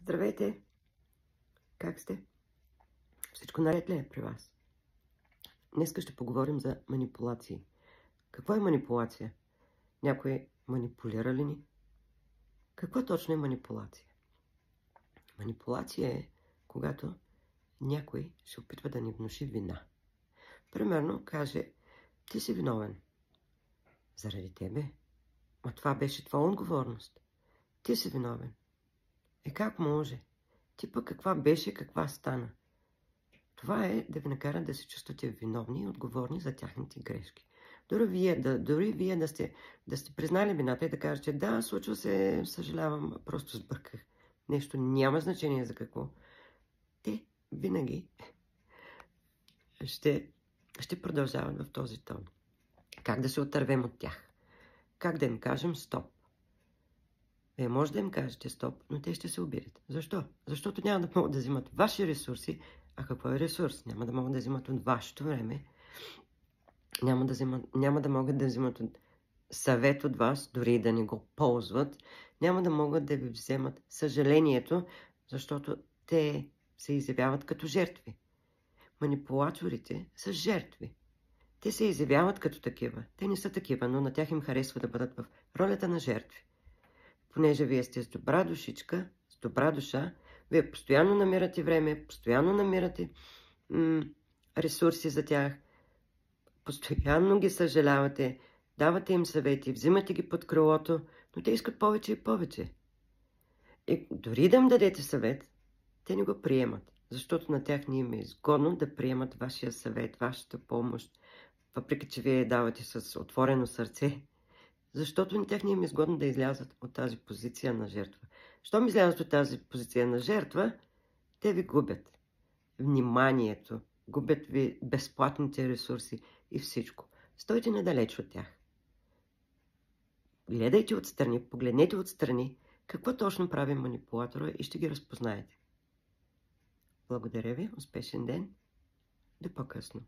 Здравейте! Как сте? Всичко наред ли е при вас? Днеска ще поговорим за манипулации. Какво е манипулация? Някой манипулира ли ни? Какво точно е манипулация? Манипулация е, когато някой се опитва да ни внуши вина. Примерно каже, ти си виновен. Заради тебе. А това беше твоя отговорност. Ти си виновен. Как може? Ти пък каква беше, каква стана? Това е да ви накара да се чувствате виновни и отговорни за тяхните грешки. Дори вие да сте признали вината и да кажете, да, случва се, съжалявам, просто сбърках. Нещо няма значение за какво. Те винаги ще продължават в този тон. Как да се отървем от тях? Как да им кажем стоп? Вие може да им кажете стоп, но те ще се обидят. Защо? Защото няма да могат да взимат ваши ресурси. А какво е ресурс? Няма да могат да взимат от вашето време. Няма да могат да взимат съвет от вас, дори и да не го ползват. Няма да могат да ви вземат съжалението, защото те се изявяват като жертви. Манипулаторите са жертви. Те се изявяват като такива. Те не са такива, но на тях им харесва да бъдат в ролята на жертви. Понеже вие сте с добра душичка, с добра душа, вие постоянно намирате време, постоянно намирате ресурси за тях, постоянно ги съжалявате, давате им съвети, взимате ги под крилото, но те искат повече и повече. И дори да им дадете съвет, те не го приемат, защото на тях не им е изгодно да приемат вашия съвет, вашата помощ, въпреки че вие давате с отворено сърце, защото на тях не им е изгодно да излязат от тази позиция на жертва. Щом излязат от тази позиция на жертва, те ви губят вниманието, губят ви безплатните ресурси и всичко. Стойте недалеч от тях. Гледайте отстрани, погледнете отстрани какво точно прави манипулатора и ще ги разпознаете. Благодаря ви, успешен ден, до по-късно.